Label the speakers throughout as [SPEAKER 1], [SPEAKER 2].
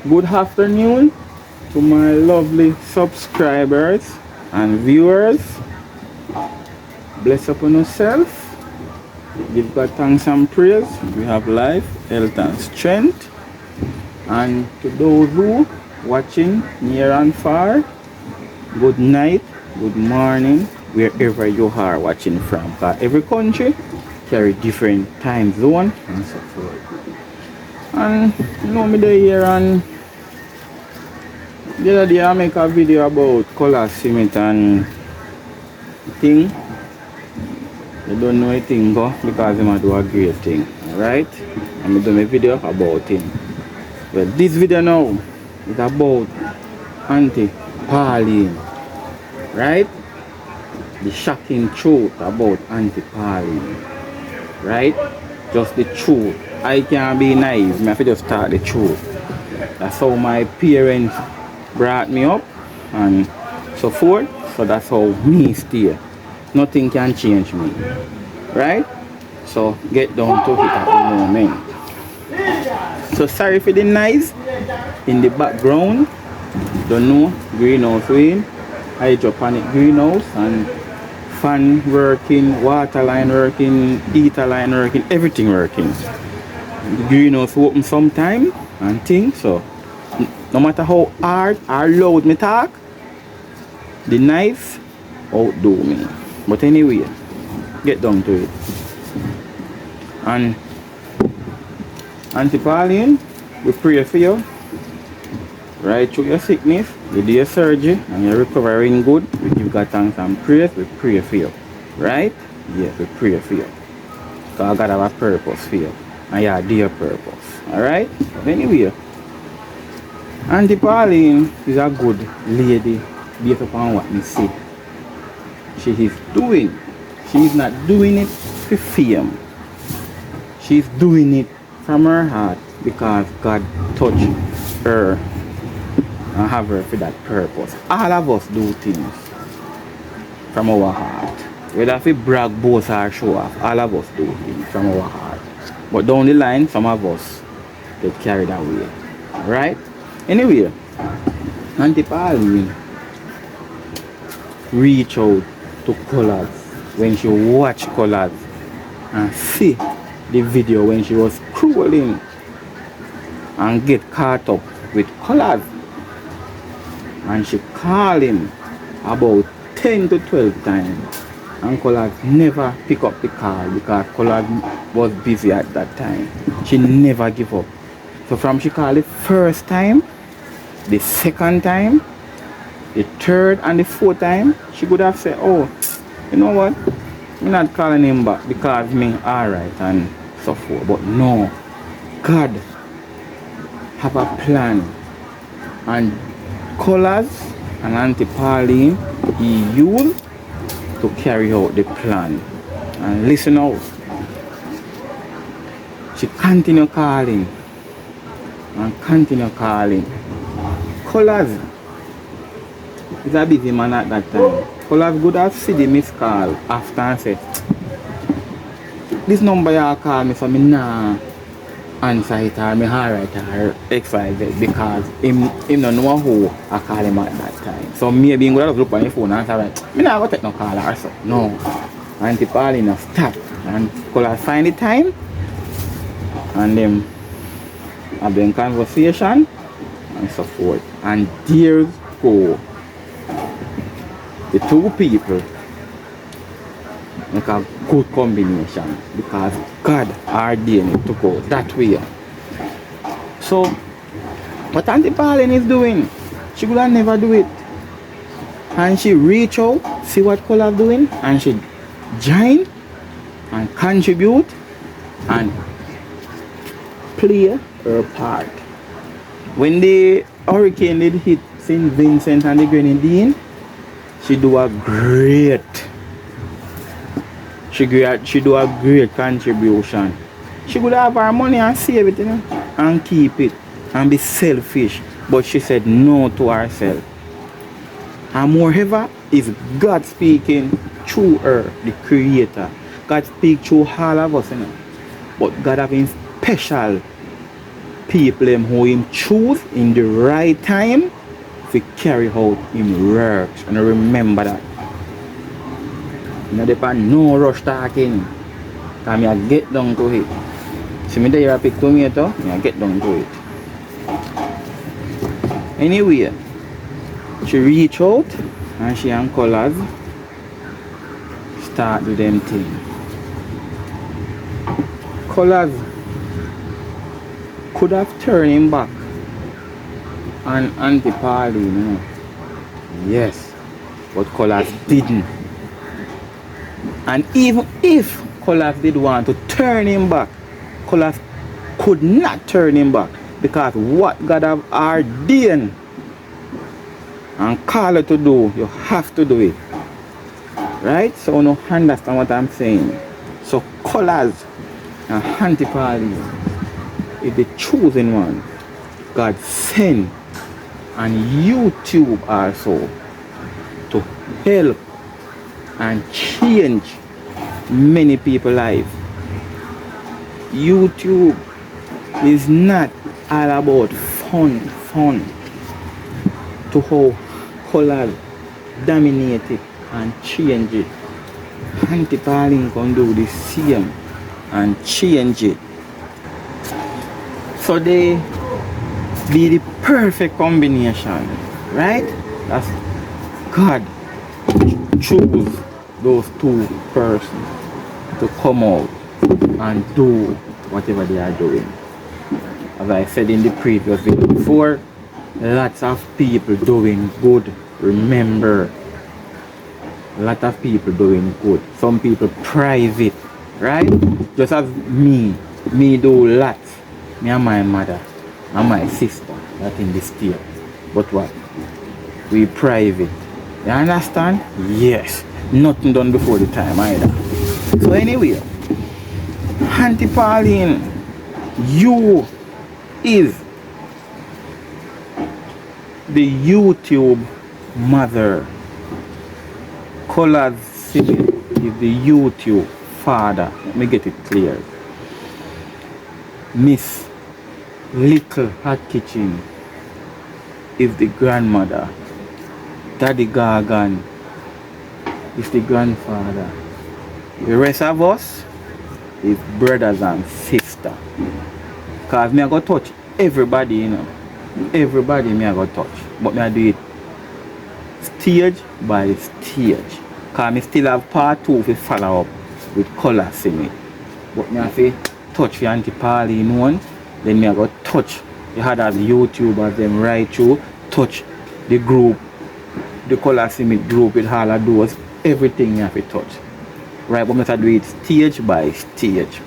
[SPEAKER 1] Good afternoon to my lovely subscribers and viewers. Bless upon yourself. Give God thanks and praise. We have life, health and strength. And to those who watching near and far, good night, good morning, wherever you are watching from. Because every country carry different time zone and so forth. And you know me there here, and the other day I make a video about color cement and thing. You don't know anything go because I'm do a great thing. Alright? I'm doing a video about him. Well, this video now is about Auntie Pauline. Right? The shocking truth about Auntie Pauline. Right? Just the truth. I can't be naive. I have to just start the truth. That's how my parents brought me up and so forth. So that's how me stay. Nothing can change me. Right? So get down to it at the moment. So sorry for the noise in the background. Don't know, greenhouse rain. Hydroponic greenhouse and fan working, water line working, heater line working, everything working. The greenhouse open sometime and things, so no matter how hard or loud me talk, the knife outdo me. But anyway, get down to it. And Auntie Pauline, we pray for you right through your sickness, you do your surgery and you're recovering good. We give God thanks and praise. We pray for you. Right? Yes, we pray for you. Because God have a purpose for you. And you do your purpose. Alright? But anyway, Auntie Pauline is a good lady based upon what we see. She is doing. She is not doing it for fame. She's doing it from her heart because God touched her and have her for that purpose. All of us do things from our heart. Whether if we brag, boast or show off, all of us do things from our heart. But down the line, some of us get carried away. Right? Anyway, Auntie Pauline reach out to colors when she watch colors and see the video when she was scrolling and get caught up with colors. And she called him about 10 to 12 times. And Colors never pick up the call because Colors was busy at that time. She never give up. So from she called the first time, the second time, the third and the fourth time, she could have said, oh, you know what? I'm not calling him back because me alright and so forth. But no, God have a plan. And Colors and Auntie Pauline, he used to carry out the plan. And listen out. She continue calling and continue calling. Colors is a busy man at that time. Colors would have seen the missed call after and said, this number you call me so me nah answer it or me alright or XYZ because him don't know who I call him at that time. So maybe he would have looked on his phone and say, right, me not go take no call or so. No. Auntie Pauline stop and Colors find the time and them have been conversation and so forth. And there go the two people make a good combination because God ordained it to go that way. So what Auntie Pauline is doing, she would have never do it. And she reach out, see what Colors doing, and she join and contribute and play her part. When the hurricane did hit St. Vincent and the Grenadine, she do a great contribution. She could have her money and save it, you know, and keep it and be selfish. But she said no to herself. And moreover, is God speaking through her, the creator. God speak through all of us, you know. But God having special people them who him choose in the right time to carry out him works. And remember that. You know, depend no rush talking. Cause me I get down to it. See me there pick tomato, me I get down to it. Anyway, she reach out and she and Colors start with them thing. Colors could have turned him back on Auntie Pauline, you know. Yes, but Colors didn't. And even if Colors did want to turn him back, Colors could not turn him back, because what God have ordained and called you to do, you have to do it. Right? So you don't understand what I'm saying. So Colors and Auntie Pauline is the chosen one God sent on YouTube also to help and change many people's lives. YouTube is not all about fun to how Colors dominate it and change it. Auntie Pauline can do the same and change it. So they be the perfect combination, right? That's God choose those two persons to come out and do whatever they are doing. As I said in the previous video before, lots of people doing good. Remember, a lot of people doing good. Some people private, right? Just as me do lots. Me and my mother and my sister that in the state. But what? We private. You understand? Yes. Nothing done before the time either. So anyway, Auntie Pauline, you is the YouTube mother. Colors sibling is the YouTube father. Let me get it clear. Miss Little Hot Kitchen is the grandmother. Daddy Gargan is the grandfather. The rest of us is brothers and sisters. Cause me I go touch everybody, you know. Everybody me I go touch. But me I do it stage by stage. Cause me still have part 2 to follow up with Colors in it. But me I say touch the Auntie Pauline one. Then me I go touch the others YouTubers them right through. Touch the group, the Colors in it group with all of those. Everything you have to touch. Right, but me have to do it stage by stage.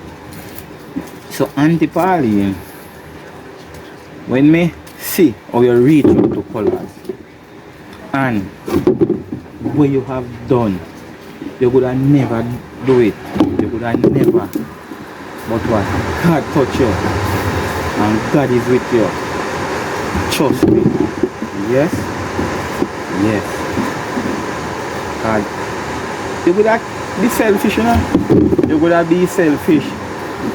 [SPEAKER 1] So Auntie Pauline, when me see how you reach out to Colors and what you have done, you could have never do it. You could have never. But what? God touch you and God is with you. Trust me. Yes? Yes. God. You could have be selfish, you know? You could have be selfish.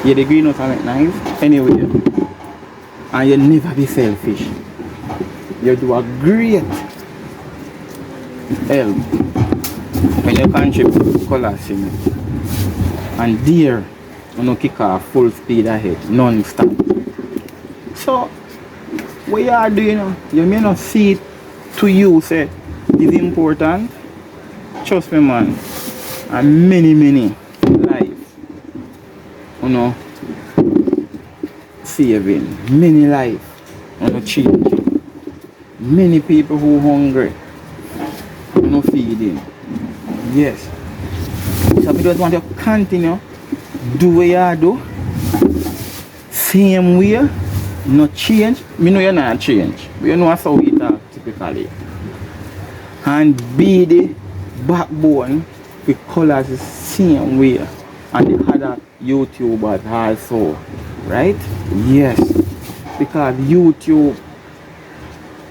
[SPEAKER 1] Yeah, the greenhouse are nice. Anyway. And you never be selfish. You do a great help when you contribute Colors in it. And there, you know, kick off full speed ahead, non-stop. So, what you are doing, you may not see it to you, say, it's important. Trust me, man. And many lives, you know, saving. Many lives, you know, changing. Many people who hungry, you know, feeding. Yes. So I just want to continue do what you do. Same way, no change. Me know you're not change. But you know that's how we talk typically. And be the backbone with Colors the same way. And the other YouTubers also. Right? Yes. Because YouTube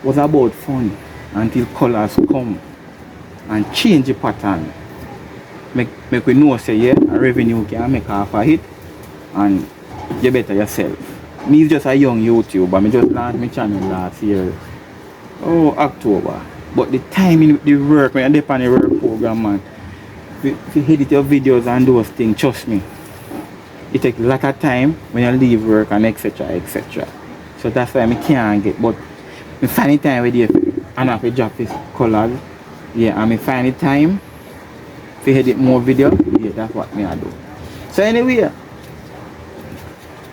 [SPEAKER 1] was about fun until Colors come and change the pattern. Make we know say yeah, a revenue can make half of it and you better yourself. Me just a young YouTuber. I just launched my channel last year. Oh, October. But the time in the work, when I depend on the work program, man, if you edit your videos and those things, trust me, it takes a lot of time when you leave work and etc. etc. So that's why I can't get. But I find the time with you and I have to drop this colors. Yeah, and I find the time to edit more video. Yeah, that's what me I do. So anyway,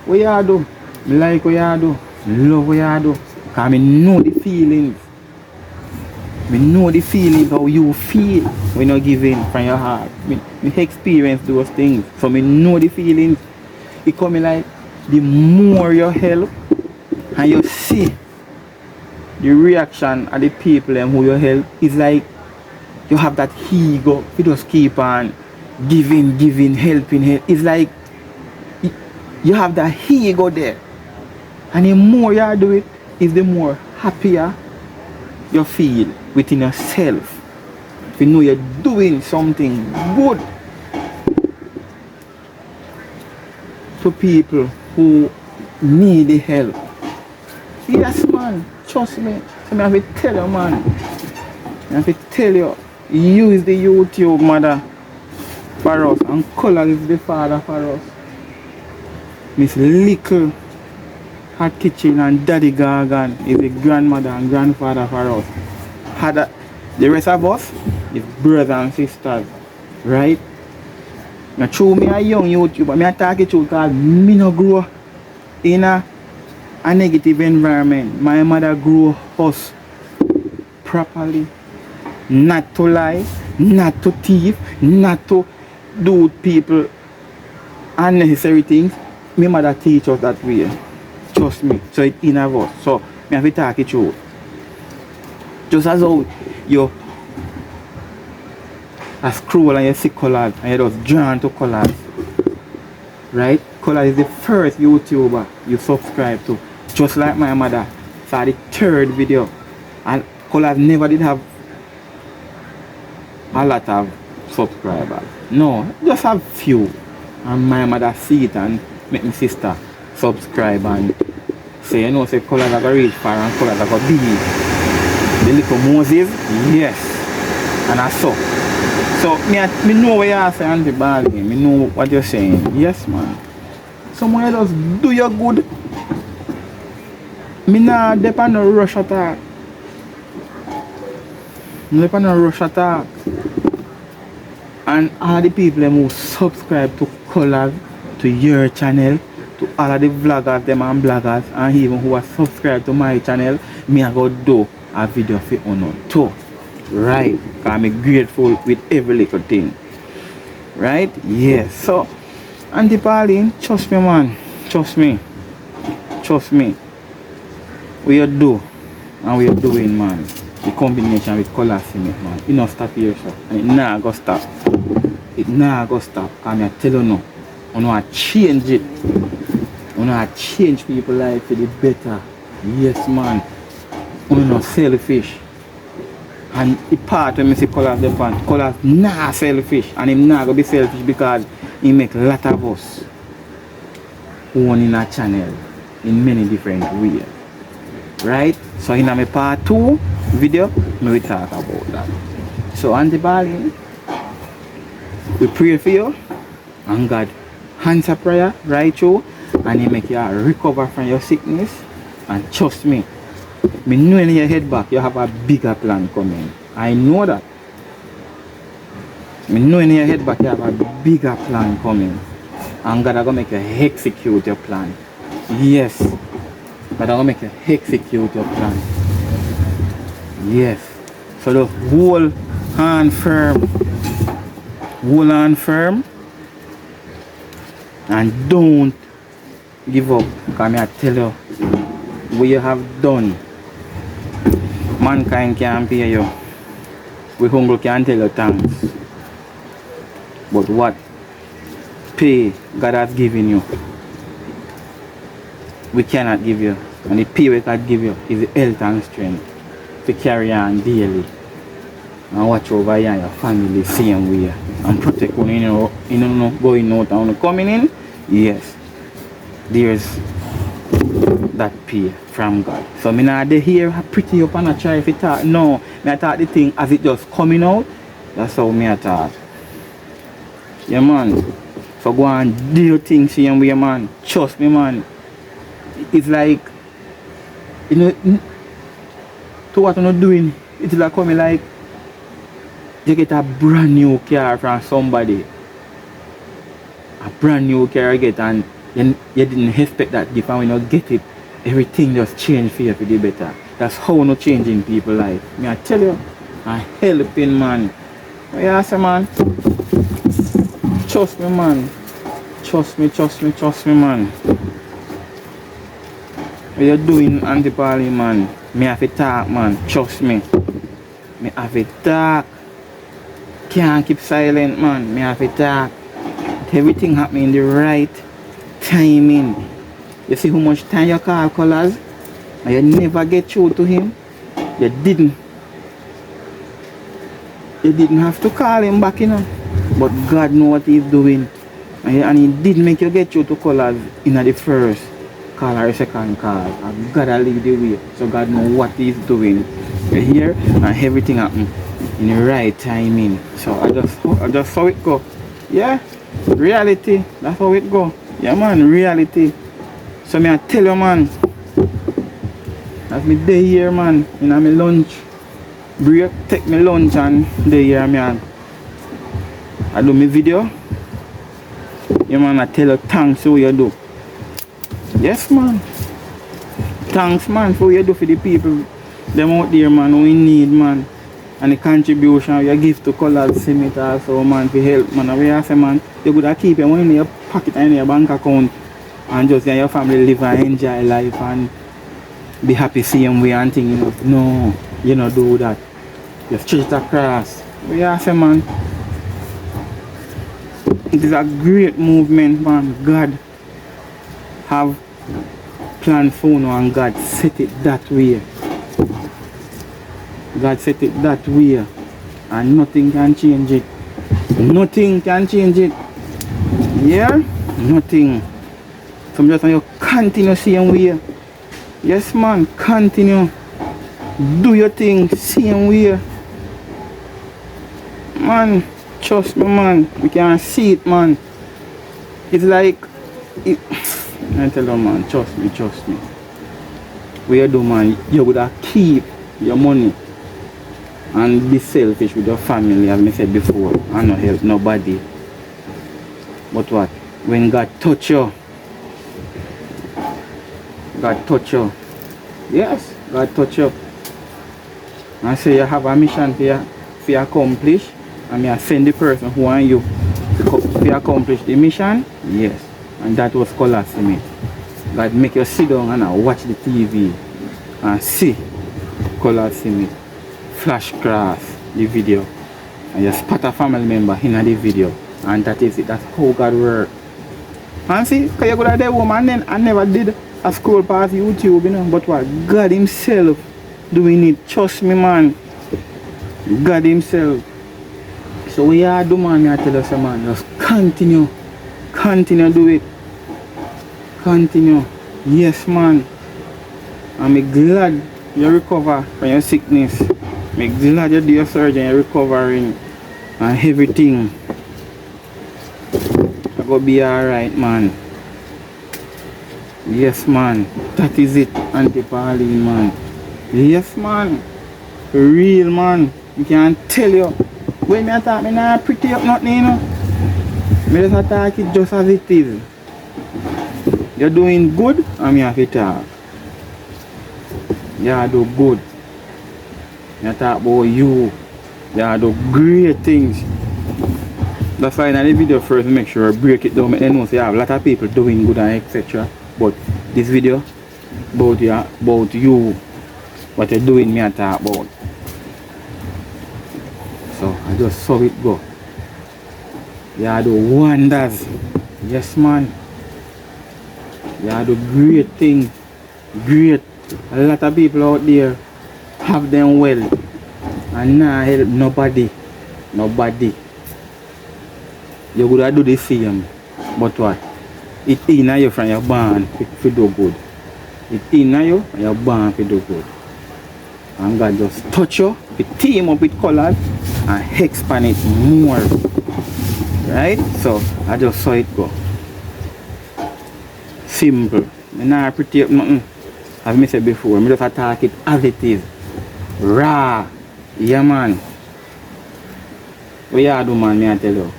[SPEAKER 1] what you do? I like what you do. Love what you do. Because I know the feelings. I know the feelings how you feel when you give in from your heart. I experience those things. So I know the feelings. It come like the more you help and you see the reaction of the people and who you help, it's like you have that ego. You just keep on giving, helping. It's like you have that ego there. And the more you do it, is the more happier you feel within yourself. You know you're doing something good to people who need the help. Yes, man, trust me. So I have to tell you, man. I have to tell you, use the YouTube mother for us, and Color is the father for us. Miss Little Hot Kitchen and Daddy Gargan is the grandmother and grandfather for us. The rest of us is brothers and sisters, right? Now, true, me a young YouTuber, me a talk it true because me no grow in a negative environment. My mother grew us properly, not to lie, not to thief, not to do people unnecessary things. My mother teach us that way. Trust me. So it's in of us. So me have to talk it through. Just as how you scroll and you see colors and you just drawn to colors. Right? Color is the first YouTuber you subscribe to. Just like my mother. So the third video. And Colors never did have a lot of subscribers. No, just have few. And my mother see it and make my sister subscribe and say, you know, say Colors are going to reach far and Colors are going to be the little Moses. Yes. And I saw. So, me know what you're saying, Auntie Pauline. Me know what you're saying. Yes, man. Someone else do you good. Me nah depend on rush attack. Me depend on rush attack. And all the people who subscribe to Colors, to your channel, to all of the vloggers them and bloggers, and even who are subscribed to my channel, me I go do a video for you too. Right? Because I'm grateful with every little thing. Right? Yes. So, Auntie Pauline, trust me, man. Trust me. Trust me. What you do and what you're doing, man. The combination with Colors in it, man. You don't stop here, sir. And it nah go stop. It nah go stop. And I tell you no. You know I change it. You know I change people's life for the better. Yes, man. You know selfish. And the part when I see Colors different, Colors nah selfish. And him nah go be selfish because he make a lot of us own in a channel in many different ways. Right? So in my part 2 video, we will talk about that. So Auntie Pauline, we pray for you and God answer prayer right through and He make you recover from your sickness. And trust me, me know in your head back you have a bigger plan coming. I know that. Me know in your head back you have a bigger plan coming. And God is going to make you execute your plan. Yes. God is going to make you execute your plan. Yes. So just hold hand firm. Hold hand firm. And don't give up. Because I tell you, what you have done, mankind can't pay you. We hungry can't tell you thanks. But what pay God has given you, we cannot give you. And the pay we can give you is the health and strength to carry on daily. And watch over you and your family the same way. And protect when you know going out and coming in. Yes. There's that pay from God. So me not dey here pretty up and I try if it talk. No, me I talk the thing as it just coming out. That's how me I talk. Yeah man. So go and do your thing same way man. Trust me man. It's like, you know, to what I'm not doing, it's like coming like you get a brand new car from somebody. A brand new car you get and you didn't expect that gift, and when you get it, everything just changed for you for the better. That's how no changing people life. Me I tell you, I'm helping man. What you say man? Trust me man. Trust me man. What you doing, Auntie Pauline man? Me have to talk man. Trust me. Me have to talk. Can't keep silent man. Me have to talk. Everything happening in the right timing. You see how much time you call Colors and you never get through to him? You didn't have to call him back, you know. But God know what he's doing. And he did make you get through to Colors in the first call or second call. And God will lead the way. So God know what he's doing. You hear? And everything happen in the right timing. So I just saw it go. Yeah? Reality. That's how it go. Yeah man, reality. So me I tell you man, as me day here man, in my lunch break, take me lunch and day here man, I do my video. Yeah man, I tell you thanks for what you do. Yes man. Thanks man for what you do for the people them out there man who in need man. And the contribution you give to Colors Summit also man for help man. And we say man, you could keep your money in your pocket and in your bank account and just let your family live and enjoy life and be happy seeing way and thing, you know. No, you don't do that. You stretch it across. We say man, it is a great movement man. God have planned for you and God set it that way. God set it that way and nothing can change it. Nothing can change it. Yeah? Nothing. So I'm just want you continue same way. Yes man, continue. Do your thing same way. Man, trust me man. We can see it man. It's like I tell you man, trust me. What you do man, you would have keep your money and be selfish with your family, as I said before, and not help nobody. But what? When God touch you, yes, God touch you, and say you have a mission for you accomplish, and I send the person who want you to accomplish the mission, yes, and that was Colors Summit. God make you sit down and watch the TV and see Colors Summit. Flash across the video and you spot a family member in the video, and that is it. That's how God works. And see, because you go to the woman then I never did a scroll past YouTube, you know, but what? God himself doing it. Trust me man. God himself. So what you do man, I tell you man, just continue do it. Continue. Yes man. I'm glad you recover from your sickness. I'm glad you do your surgery and recovering and everything. I go be alright man. Yes man. That is it, Auntie Pauline man. Yes man. For real man. I can't tell you. When I talk, I'm not pretty up nothing, you know. I just talk it just as it is. You're doing good and I have to talk. You do good. You talk about you. You do great things. That's why in the video first make sure I break it down. I know you have a lot of people doing good and etc. But this video about you, what you're doing, me I talk about. So I just saw it go. You do wonders. Yes man. You do great things. Great. A lot of people out there have them well and now help nobody. You would do the same, but what? It in you from your band if you do good. It in you and you're born to do good. And God just touch you, it team up with colors and expand it more. Right? So I just saw it go. Simple. I not pretty up nothing. As I said before, I just attack it as it is. Raw. Yeah man. What you do, man, me I tell you.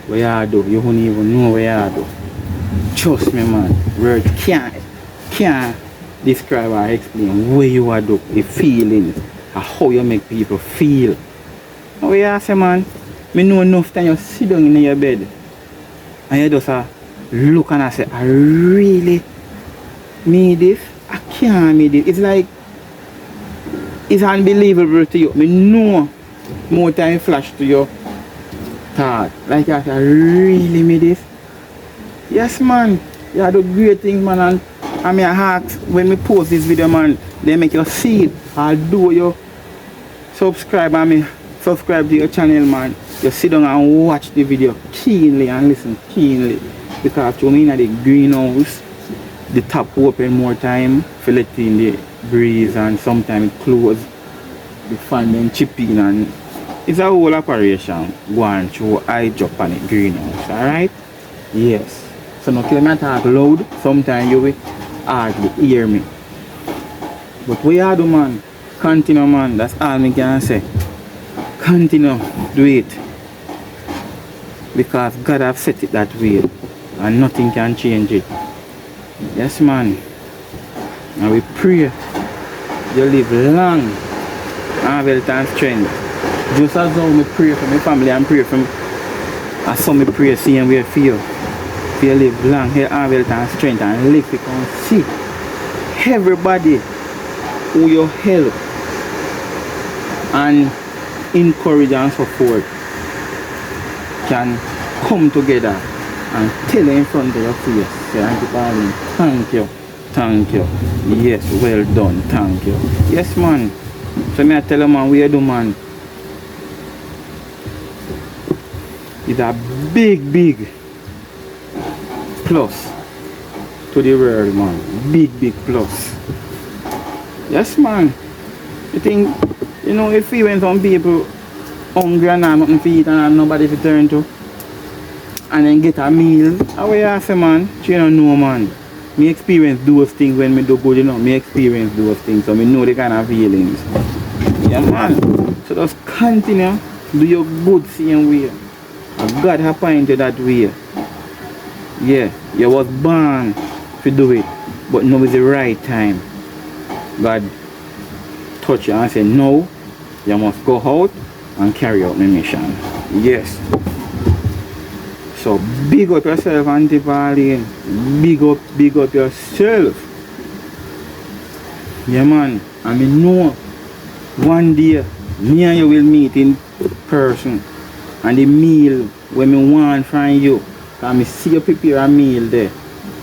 [SPEAKER 1] What you do, you don't even know what you do. Trust me, man. Words can't describe or explain what you are do, the feelings, and how you make people feel. What you say, man? Me know enough time you sit down in your bed and you just look and I say, I really need this? I can't need it. It's like, it's unbelievable to you. Me know more time flash to your thought. Like I say, I really need this? Yes, man. You do great things, man. And I mean, I ask when we post this video, man, they make you see it. I'll do you subscribe to your channel, man. You sit down and watch the video keenly and listen keenly. Because to me, in the greenhouse, the top open more time for letting the breeze and sometimes it close. The fan then chip in and it's a whole operation going through I drop on the greenhouse, alright? Yes. So no kill me talk loud, sometimes you will hardly hear me. But what you do, man, continue, man, that's all I can say. Continue, do it. Because God have set it that way and nothing can change it. Yes, man. And we pray you live long and health and strength. Just as how we pray for my family and pray for me. I saw me pray seeing where for you. For you live long, health and strength and live to come see everybody who you help and encourage and support can come together and tell you in front of your face, say, Auntie Pauline, thank you, yes, well done, thank you. Yes, man. So me I tell you, man, we do, man. It's a big plus to the world, man. Big plus. Yes, man. You think, you know, if we went some people hungry and have nothing to eat and have nobody to turn to, and then get a meal, how you say, man? You don't know, man. Me experience those things when me do good, you know. Me experience those things, so me know the kind of feelings. Yeah, man. So just continue, do your good same way. And God has pointed that way. Yeah, you was born to do it, but now is the right time. God touch you and say, no, you must go out and carry out the mission. Yes. So big up yourself, Auntie Pauline. Big up yourself. Yeah, man. I mean, know one day me and you will meet in person, and the meal when me want from you, because me see you prepare a meal there,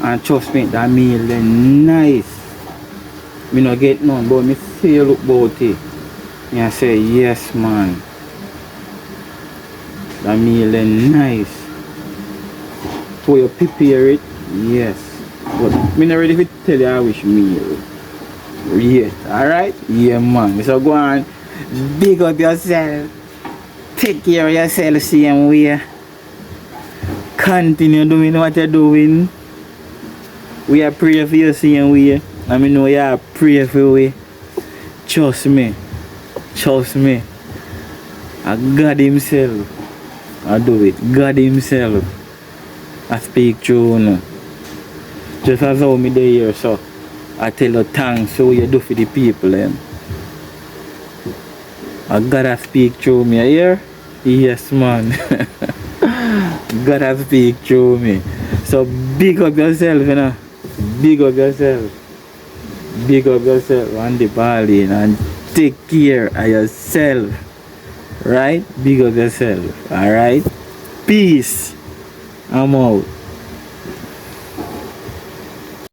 [SPEAKER 1] and trust me, that meal there nice. Me not get none, but me see you look about it, and I say, yes, man, that meal there nice. So you prepare it, yes, but me not ready to tell you I wish meal. Yes, alright? Yeah, man. So go on, big up yourself. Take care of yourself same way. Continue doing what you're doing. We are praying for you same way. I mean, know you are praying for we. Trust me. And God himself I do it. God himself I speak through you. Just as how me dey here, so I tell you thanks for what you do for the people. I gotta speak through me, you hear? Yes, man. Gotta speak through me. So big up yourself, you know. Big up yourself, Auntie Pauline, and take care of yourself. Right? Big up yourself. Alright? Peace. I'm out.